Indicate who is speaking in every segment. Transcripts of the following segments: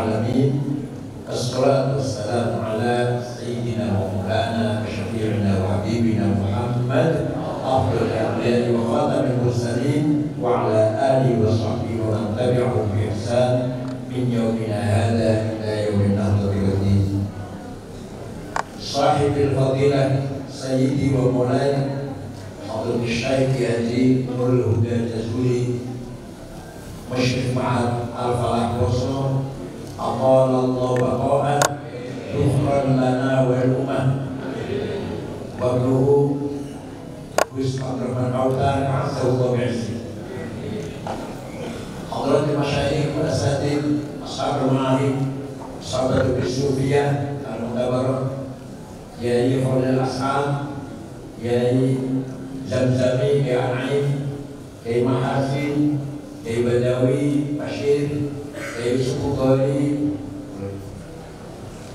Speaker 1: العالمين. الصلاة والسلام على سيدنا ومولانا وشفيعنا وحبيبنا محمد أفضل الأنبياء وخاتم المرسلين وعلى آله وصحبه ومن تبعهم بإحسان من يومنا هذا إلى يوم النهضة والدين. صاحب الفضيلة سيدي ومولاي حضرة الشيخ هادي نور الهدى الجزولي مشرف معهد الفلاح بوصل أطال الله بقاءه ذخرا لنا والأمة وابنه ويسر عبد الرحمن عوتان عزه الله بعزه. حضرات المشايخ والأساتذة أصحاب المعاهد أصحاب الصوفية المعتبرة يا خليل الأسعاد يا زمزمي يا أنعيم يا محاسن يا بدوي بشير يا يوسف الطاري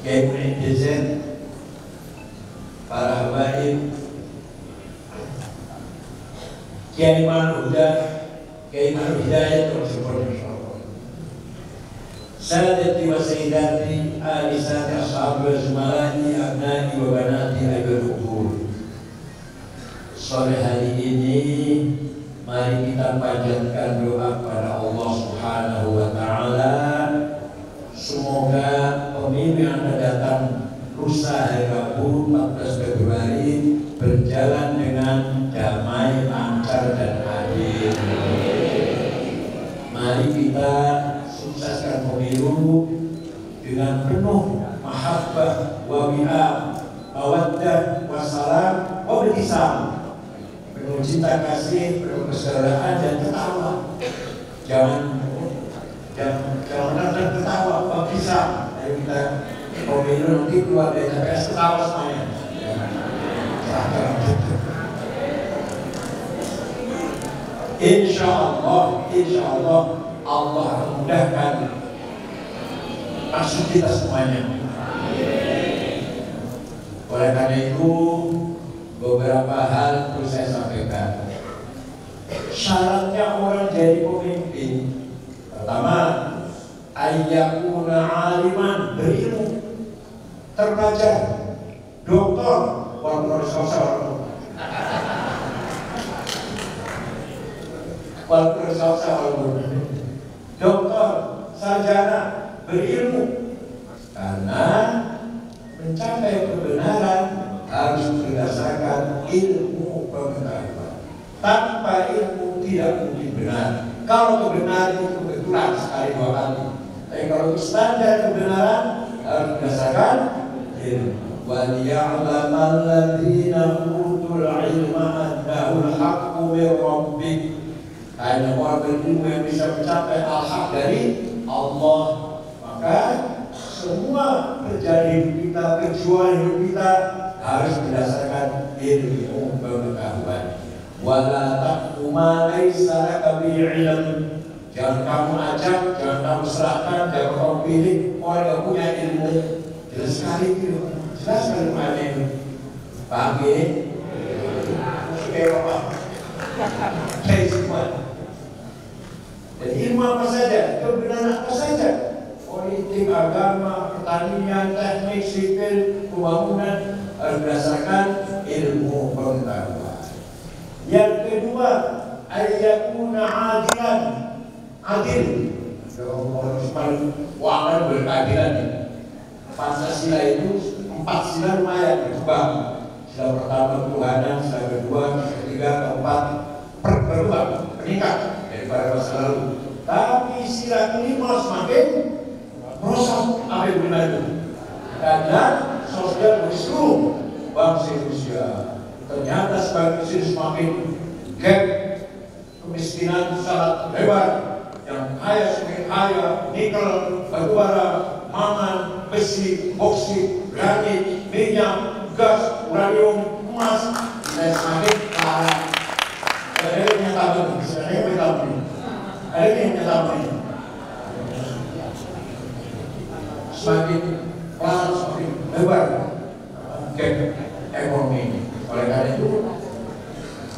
Speaker 1: يا معتزل para habaib Kiai Manul Huda Kiai Manul Hidayat tersebut insyaallah. Sadati wa sayyidati alisati ashabi wa zumalati abnai wa banati ayyul kubur. Sore hari ini mari kita panjatkan doa kepada Allah Subhanahu wa taala. Semoga pemilu yang akan datang lusa hari Rabu 14 Februari berjalan dengan damai, lancar dan adil. Mari kita sukseskan pemilu dengan penuh mahabbah wa wi'am, mawaddah wa salam wa bilisam. Penuh cinta kasih, penuh persaudaraan dan ketawa. Jangan ketawa, bilisam. Ayo kita pemilu nanti keluar dari TPS ketawa semuanya. Insya Allah Allah akan mudahkan maksud kita semuanya. Oleh karena itu beberapa hal perlu saya sampaikan. Syaratnya orang jadi pemimpin, pertama ayyakuna aliman, berilmu, terpelajar, doktor, profesor, doktor, sarjana, berilmu. Karena mencapai kebenaran harus berdasarkan ilmu pengetahuan. Tanpa ilmu tidak mungkin benar. Kalau kebenaran itu kebetulan sekali dua kali, tapi kalau standar kebenaran harus berdasarkan ilmu. وَلِيَعْلَمَ الَّذِينَ أُوتُوا الْعِلْمَ أَنَّهُ الْحَقُّ مِنْ رَبِّكَ. Hanya orang berilmu yang bisa mencapai al-haq dari Allah. Maka semua terjadi hidup kita, perjuangan hidup kita harus berdasarkan ilmu pengetahuan. وَلَا تَقْفُ مَا لَيْسَ لَكَ بِهِ عِلْمٌ. Jangan kamu ajak, jangan kamu serahkan, jangan kamu pilih orang yang punya ilmu. Jelas sekali itu. Jelas sekali mana itu. Paham ini? Supaya apa? Saya semua. Dan ilmu apa saja, kebenaran apa saja, politik, agama, pertanian, teknik, sipil, pembangunan harus berdasarkan ilmu pengetahuan. Yang kedua, ayyakuna adilan, adil. Wah, berkeadilan. Pancasila itu 4 sila lumayan berkembang. Sila pertama ketuhanan, sila kedua, sila ketiga, keempat berkembang, meningkat daripada masa lalu. Tapi sila kelima semakin merosot. Apa yang benar itu? Keadilan sosial bagi seluruh bangsa Indonesia. Ternyata sebagai semakin gap kemiskinan sangat lebar. Yang kaya semakin kaya, nikel, batu bara, mangan, besi, boksit, granit, minyak, gas, uranium, emas, dan semakin parah. Ada yang menyatakan, semakin parah, semakin lebar gap ekonomi ini. Oleh karena itu,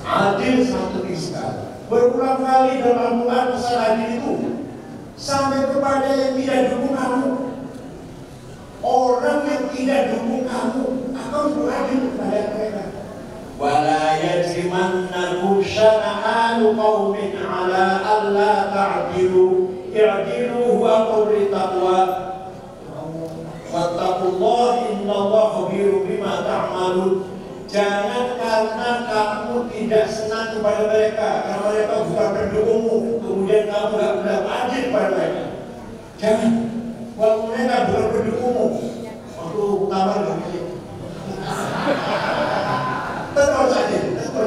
Speaker 1: adil satu fiskal. Berulang kali dalam Al-Quran pesan adil itu sampai kepada yang tidak dukung kamu. tidak dukung kamu, akan beradil kepada mereka. Wala yajrimannakum syana'anu qaumin ala alla ta'dilu i'dilu huwa aqrabut taqwa wattaqullaha innallaha khabirun bima ta'malun. Jangan karena kamu tidak senang kepada mereka, karena mereka bukan pendukungmu, kemudian kamu tidak benar adil pada mereka. Jangan, walaupun mereka bukan pendukungmu, waktu kamar begini. Terus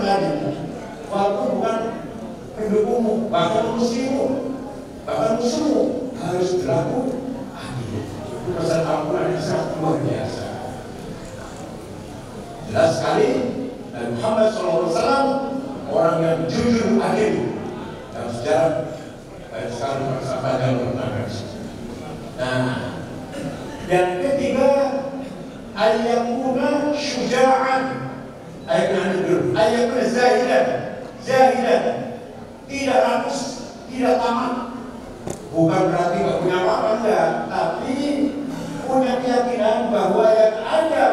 Speaker 1: adil. Walaupun bukan pendukungmu, bahkan musuhmu, harus berlaku adil. Itu pesan Al-Quran yang sangat luar biasa. Jelas sekali Nabi Muhammad SAW orang yang jujur adil dalam sejarah. Banyak sekali persamaan yang bertanggung. Nah, yang ketiga, ayyakuna syuja'an, ayyakuna zahidan, tidak rakus, tidak tamak. Bukan berarti gak punya apa-apa, enggak, tapi punya keyakinan bahwa yang ada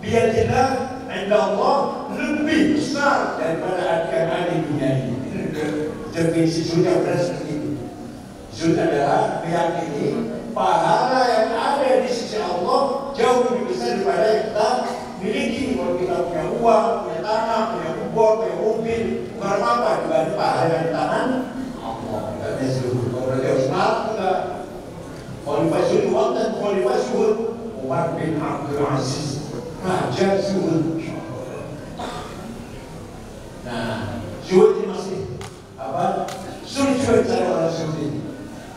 Speaker 1: biadillah inda Allah lebih besar daripada yang ada di dunia ini. Definisi zuhud benar seperti itu. Zuhud adalah meyakini pahala yang ada di sisi Allah jauh lebih besar daripada yang kita miliki. Kalau kita punya uang, punya tanah, punya kubur, punya mobil, berapa dibanding pahala yang di tangan Allah. Katanya zuhud. Kalau berarti harus maaf enggak? Khalifah zuhud dan khalifah zuhud Umar bin Abdul Aziz, raja zuhud. Nah, zuhud ini masih sulit juga cara orang zuhud ini.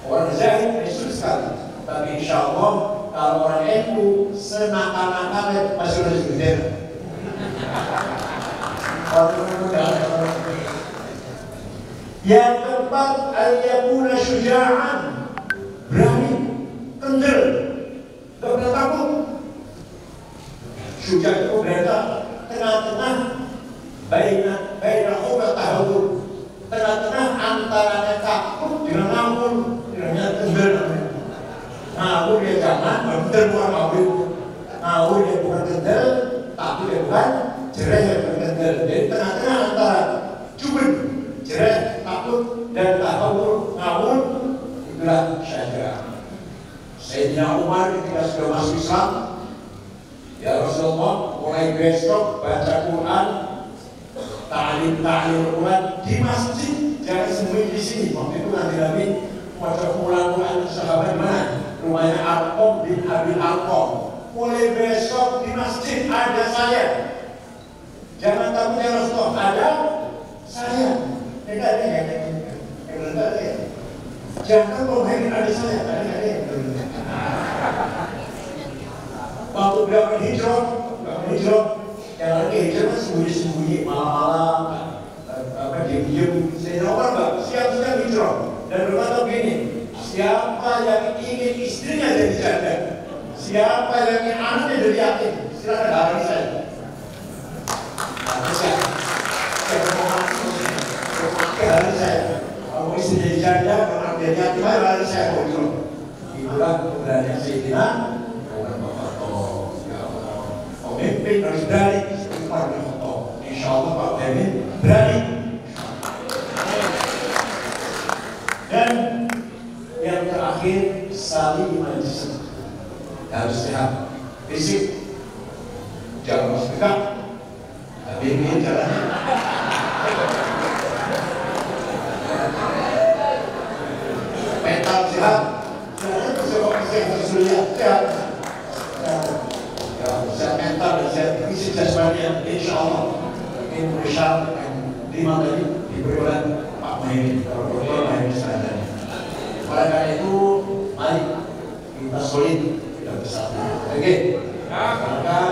Speaker 1: Orang zahid ini sulit sekali. Tapi insya Allah kalau orang NU senakal-nakalnya masih harus zuhud. Yang keempat, ayyakuna syuja'an, berani, kendel, gak pernah takut. Syuja' itu berada tengah-tengah baina khawf tahawur, tengah-tengah antara takut dengan ngawur, dengan kendel. Ngawur dia jangan, kendel bukan ngawur. Ngawur dia bukan kendel, tapi dia bukan jereh yang bukan kendel. Jadi tengah-tengah antara jubin, jereh, takut, dan tahawur, ngawur, itulah syaja'ah. Sayyidina Umar ketika sudah masuk Islam, ya Rasulullah, mulai besok baca Quran, ta'lim Quran di masjid, jangan sembunyi di sini. Waktu itu Nabi baca Quran sahabat mana? Rumahnya Arqam bin Abi Arqam. Mulai besok di masjid ada saya. Jangan takut ya Rasulullah, ada saya. Tidak ada ya. Jangan kalau ini ada saya, ada. Waktu beliau hijrah, yang lagi hijrah kan sembunyi-sembunyi malam-malam, diam-diam. Sayyidina Umar enggak siap-siap hijrah dan berkata begini, siapa yang ingin istrinya jadi janda, siapa yang ingin anaknya jadi yatim, silakan halangi saya. Saya mau mati halangi saya. Kalau istri jadi janda, kalau jadi yatim, halangi saya mau hijrah. Itulah keberanian Sayyidina pemimpin harus berani. Insya Allah Pak Demin berani. Dan yang terakhir, saling majlis, harus sehat fisik, jangan masuk tegak, tapi ini jalannya mental sehat, jangan psikologi sehat. Sehat mental dan sehat fisik jasmani, insya Allah ini berusaha lima tadi diberi oleh Pak Muhyiddin, Dr. Muhyiddin Iskandar. Oleh karena itu, mari kita solid, kita bersatu. Oke, maka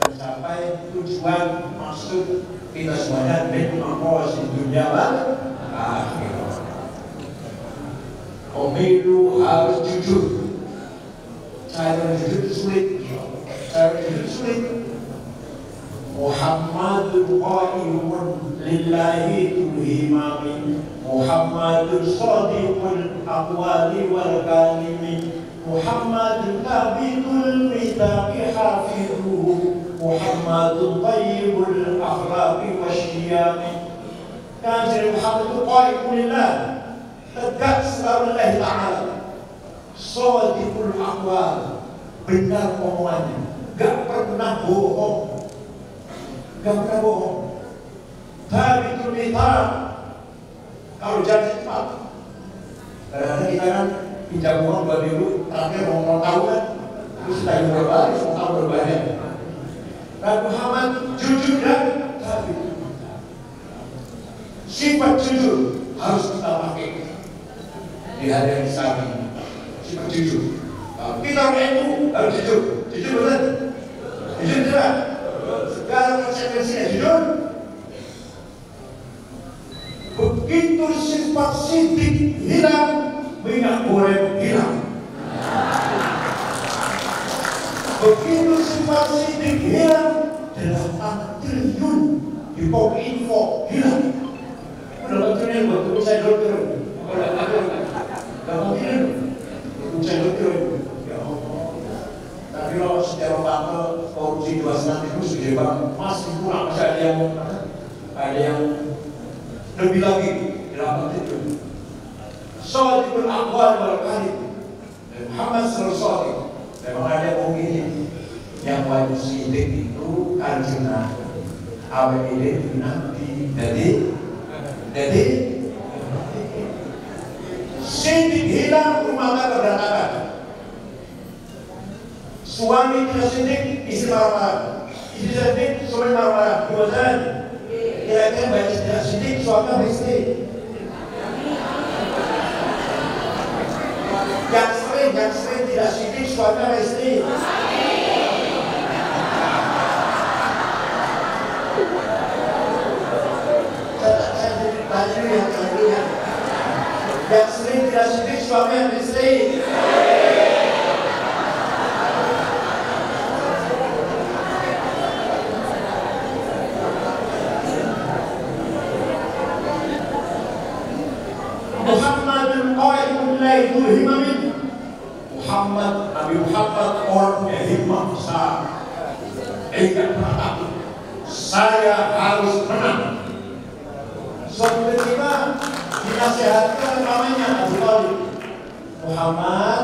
Speaker 1: mencapai tujuan maksud kita semuanya dengan mengawasi dunia dan akhirat. Pemilu harus jujur. Cara jujur sulit. Muhammadun qa'imun lillahi tulhimami, Muhammadun sadiqul aqwali wal kalimi, Muhammadun tabiqul qaimunillah, tegak sekalillahi ta'ala, shadiqul aqwal, benar omongannya, gak pernah bohong, thabitul mithaq, kalau janji cepat. Kadang-kadang kita kan pinjam uang 2.000, terakhir mau tahu kan, terus kita berapa hari, mau tahu berapa. Nabi Muhammad jujur dan thabitul mithaq. Sifat jujur harus kita pakai di hari yang saat ini. Sifat jujur. Kita itu harus jujur. Jujur betul? Jujur tidak? Sekarang konsekuensinya jujur. Begitu sifat sidik hilang, minyak goreng hilang. Begitu sifat sidik hilang, 8 triliun di Kominfo hilang. Berapa triliun buat saya dokter? Berapa triliun? Saya dokter. Ya Allah. Tapi kalau secara fakta korupsi 2,5 itu sudah bang masih kurang, masih ada yang lebih lagi 8 triliun. Shadiqul aqwal wal qalib. Muhammad sallallahu. Memang ada mungkin yang wajib sidik itu kanjeng awal ini nanti. Jadi sidik hilang, rumah tangga berantakan. Suami tidak sidik, istri marah-marah. Istri sidik, suami marah-marah. Kemudian kira-kira baik tidak sidik, suami istri. Yang sering tidak sidik, suami istri. Yang sering tidak sidik, suami dan istri. Muhammadun qa'imun la yuhimma min. Nabi Muhammad orang punya hikmah besar. Ingat pernah takut, saya harus menang. Suatu ketika dinasihatkan namanya Abu Talib, Muhammad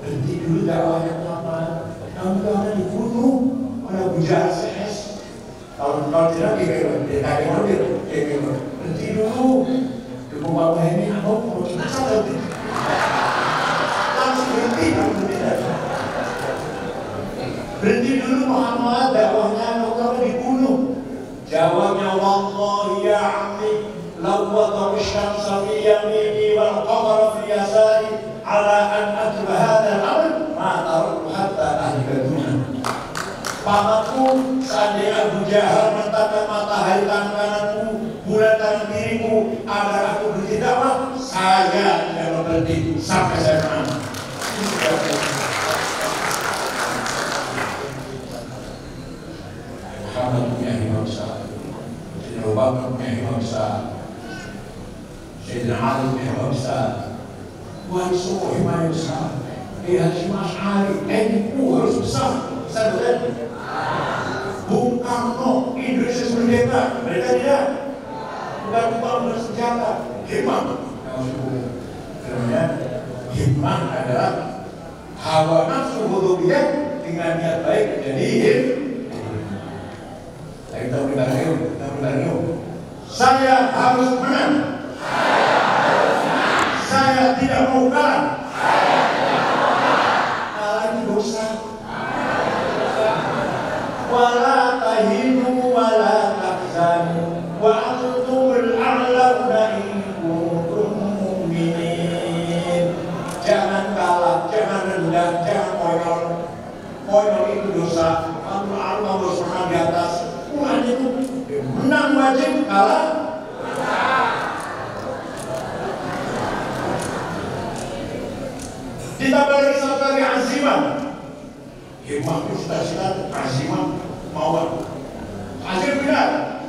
Speaker 1: berhenti dulu dakwahnya Muhammad. Kamu jangan dibunuh oleh Abu Jahal CS. Kalau tidak berhenti dulu. Dukung ini aku mau langsung berhenti dulu Muhammad, dakwahnya kalau dibunuh. Jawabnya, wallahi ya ammi law wada'u syamsa fi yamini wal qamara fi yasari ala an atba hadha al-amr ma taraktu hatta ahlika dunya. Pamanku, seandainya Abu Jahal menetapkan matahari tangan kananku, bulan tangan kiriku agar aku berhenti dakwah, saya tidak berhenti sampai saya menang. Muhammad punya hikmah besar, Sayyidina Abu Bakar punya hikmah besar, Sayyidina Ali punya hikmah besar. Wah, semua hikmah yang besar. Hashim Asy'ari, NU harus besar, besar betul. Bung Karno, Indonesia merdeka, mereka tidak. Bukan uang bersenjata, hikmah. Karena hikmah adalah hawa nafsu hudubiyah dengan niat baik menjadi hikmah. Kita berbareng yuk. Saya harus menang. Saya tidak mau kalah. Kalah itu dosa. Wala tahinu wala tahzanu wa antumul a'launa in kuntum mu'minin. Jangan kalah, jangan rendah, jangan koyor. Koyor itu dosa. Allah harus menang di atas. Tuhan itu menang wajib, kalah ditambah lagi satu kali azimah. Hikmah itu cita-cita, azimah, mauan. Azim benar,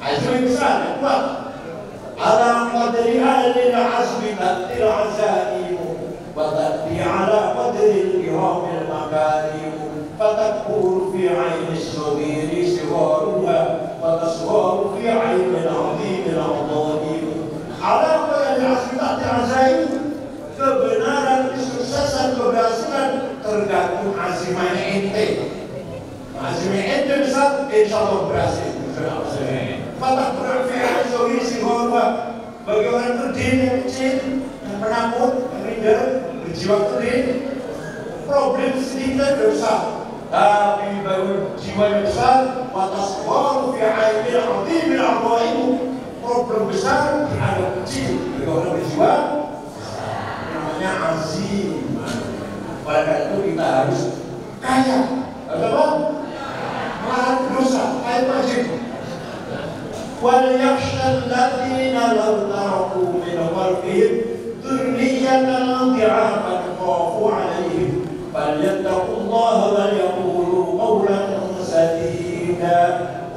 Speaker 1: azim besar, kuat. Ala qadri alil azmi tatil azaimu wa tati ala qadri al-iramil makarimu fatakuru fi aini as-sabiri siwaruha wa taswaru fi aini al-azim al-adhim ente. Azmi ente besar, insyaallah berhasil. Fatah Quran fi'al zohir si horma. Bagi orang berdiri yang kecil, yang penakut, yang minder, berjiwa kerdil, problem sedikit besar. Tapi bagi jiwa yang besar, watas waru fi'al azimil arwaimu. Problem besar ada kecil. Bagi orang berjiwa, namanya azim. Oleh karena itu kita harus kaya. Apa? Melarang dosa, kaya wajib. وَلْيَخْشَى الَّذِينَ لَوْ تَرَكُوا مِنْ خَلْفِهِمْ ذُرِّيَّةً ضِعَافًا خَافُوا عَلَيْهِمْ فَلْيَتَّقُوا اللَّهَ وَلْيَقُولُوا قَوْلًا سَدِيدًا.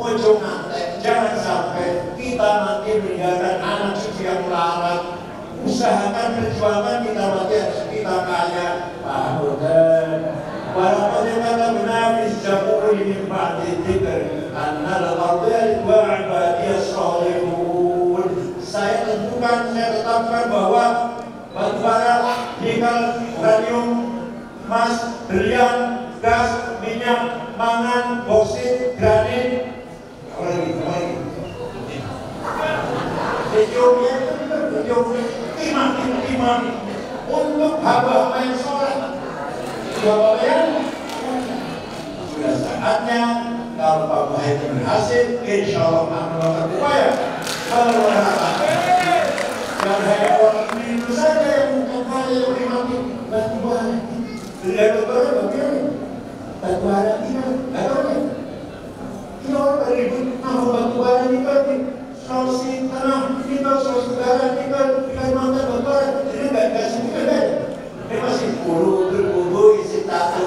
Speaker 1: Ojo ngantek, jangan sampai kita nanti meninggalkan anak cucu yang melarat. Usahakan perjuangan kita mati harus kita kaya. Paham betul? Walaupun kata benar di Zabur ini ba'di dzikr annal arda wa ibadiyas salihun. Saya tentukan, saya tetapkan bahwa batu bara, nikel, uranium, emas, berlian, gas, minyak, mangan, boksit, granit, timah untuk hamba-hamba yang soleh. Bapak-bapak, sudah saatnya kalau Pak Muhaimin berhasil, insya Allah akan melakukan upaya dan hanya orang itu saja yang bukan kaya yang menikmati batu bara. Tidak dokternya bagaimana? Batu bara tidak, nggak tahu ya. Kita orang beribut nama batu bara nikel, Sulawesi Tengah nikel, Sulawesi Barat nikel, Kalimantan batu bara, jadi nggak dikasih nikel kan? Ini masih bulu isi tato,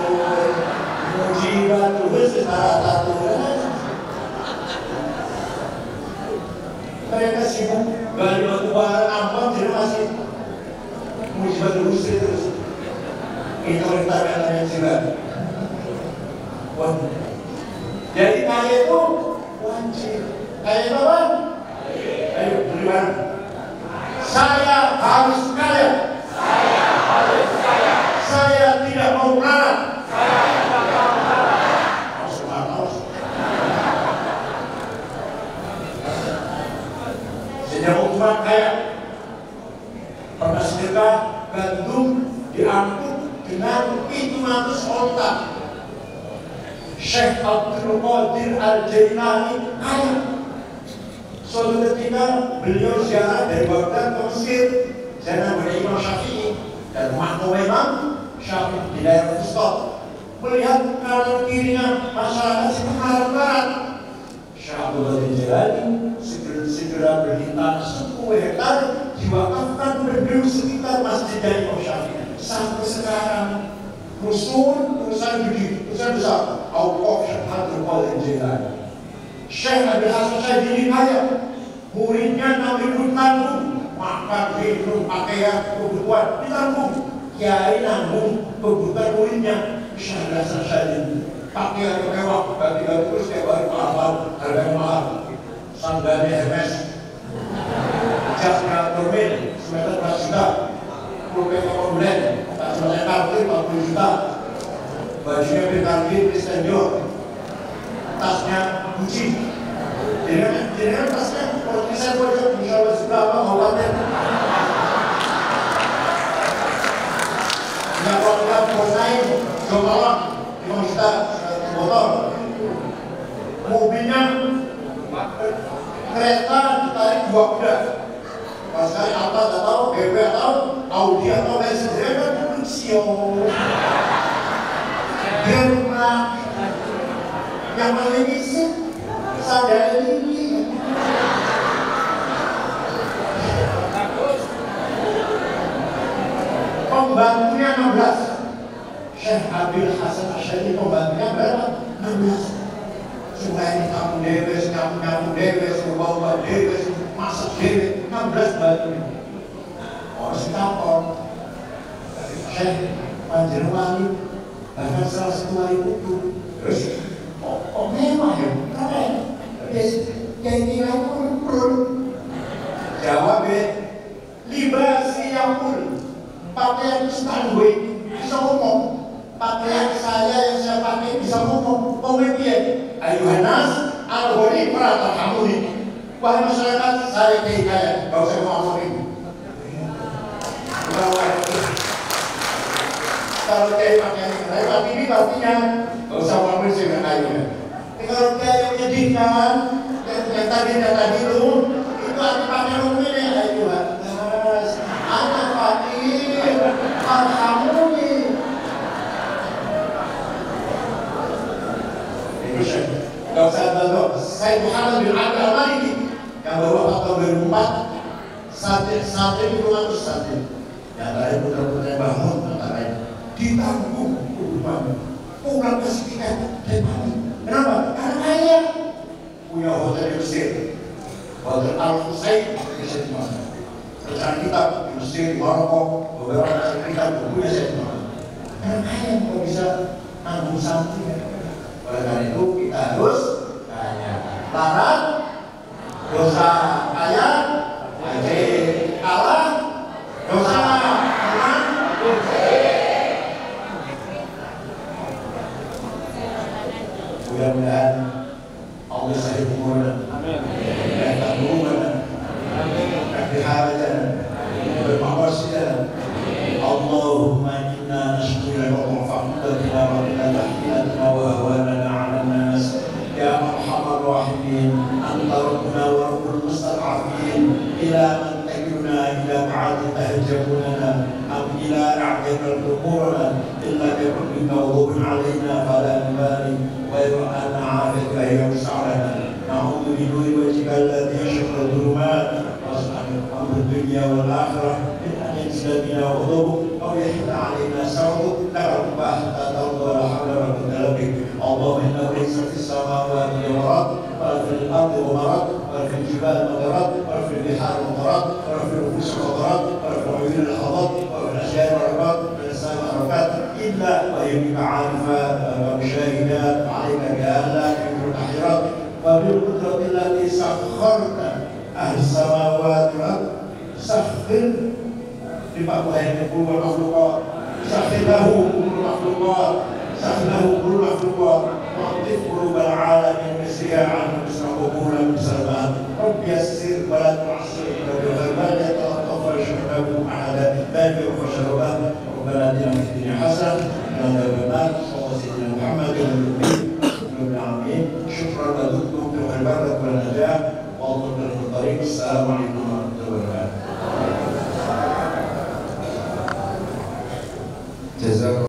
Speaker 1: muji batu setara tato. Mereka sibuk gali batu bara ambang, jadi masih muji batu terus. Itu rintangan juga. Jadi kaya itu wajib. Kaya apa? Ayo beriman. Saya harus kaya. Saya tidak mau melarat. Sejak ukuran kaya, pernah sedekah gandum diangkut dengan 700 onta. Syekh Abdul Qadir Al-Jailani kaya. Suatu ketika beliau ziarah dari Baghdad ke Mesir, ziarah kepada Imam Syafi'i dan makmum Imam Syafi'i di daerah Fustat, melihat kanan kirinya masyarakat sibuk melarat. Syekh Abdul Qadir Jailani segera berhintar 10 hektar diwakafkan berdiri sekitar masjid dari Imam Syafi'i. Sampai sekarang urusan begitu, urusan besar. Awqaf Syekh Abdul Qadir Jailani. Syekh Abdul Hasan Syadzili kaya, muridnya nanggung tanggung, makan, minum, pakaian, kebutuhan ditanggung. Kiai nanggung kebutuhan muridnya. Syekh Abdul Hasan Syadzili pakaian mewah, ganti-ganti terus tiap hari mahal, harga mahal. Sandalnya Hermes, jasnya Hermes, semeter 4 juta, pulpen komponen, tasnya Cartier 40 juta, bajunya Cartier Christian Dior, tasnya Gucci. Jadi tasnya kalau bisa bocor, insya Allah seberapa mau paten. Nggak kalau kita bosain, jomalang 5 juta motor, mobilnya kereta ditarik 2 kuda. Pas sekali Alfa atau BMW atau Audi atau Mercedes kan lucio. Germa yang paling isi sadar ini. Pembantunya 16. Syekh Abdul Hasan Asyadzili pembantunya berapa? 16. Supaya kamu dewes, kamu dewes, bawa dewes, masak dewes, 16 batunya. Orang sekapor, Syekh Panjenwali, bahkan salah satu wali itu, terus, oh mewah ya, keren. Yang ini pun perlu. Jawab ya, libasi yang pun, pakaian standway, bisa ngomong,
Speaker 2: pakaian saya yang saya pakai bisa ngomong. Pemimpin, ayuhan nas, al-ghani pratarhamuni. Wahai masyarakat, saya kaya, gak usah ngomongin. Kalau kayak pakaian hebat ini artinya gak usah ngomongin dengan kaya. Kalau kayak yang menyedihkan, yang tadi itu arti pakaian umum ini, ayuhan nas, al-fakir, arhamuni. Gak usah tahu, saya Muhammad bin Abdul Al-Maliki yang baru 4 tahun 2004 sate di rumah itu sate yang lain putra-putra bangun antara lain ditanggung pulang ke sekitar kenapa? Karena kaya punya hotel di Mesir, hotel Al-Husayn di Mesir, pecahan kitab di Mesir, di Maroko, beberapa kitab punya saya karena kaya kok bisa nanggung santri. Oleh karena itu kita harus kaya. Larang dosa kaya, kalah dosa menang. Mudah-mudahan Allah sahih umurna. Amin. Dan takmurna. Amin. Hajatan. Bermaqasidana. Allahumma inna nashkuru laka wa faqdana wa tahiyatana wa hawana 'ala an-nas ya arhamar rahimin anta rabbuna wa rabbul mustad'afin ila man takiluna ila ma'ad tahjabuna am ila a'jabal umurana illa bi rabbika wa dhubun 'alaina fala nubali wa yur'ana 'afika ya musa'alana na'udhu bi nuri wajhika alladhi yashqa al-dhulumat wa as'aluka amr ad-dunya wal akhirah بنا وغضبك أو يحل علينا سخطك لا رب حتى ترضى ولا حول ولا قوة إلا بك اللهم إنه ليس في السماوات مرض ولا في الأرض مرض ولا في الجبال مضرات ولا في البحار مضرات ولا في النفوس مضرات ولا في العيون الحظات ولا في الأشجار والرباط ولا السماء ربات إلا وهي بك عارفة ومشاهدات عليك بأهلا في الأحيرات وبالقدرة التي سخرت أهل السماوات والأرض سخر لبعض يقول المخلوقات سخر له كل المخلوقات سخر له كل المخلوقات واعطف قلوب العالمين مسرها عنه مسر قبولا من سلمان رب يسر ولا تعسر وبالغربان يتلطف ويشربه احدا ذلك وشربه ربنا اتنا في الدنيا حسنه وقنا عذاب النار صلى سيدنا محمد وعلى العالمين شكرا لكم في البركه والنجاح والله الطريق السلام عليكم ورحمه الله وبركاته.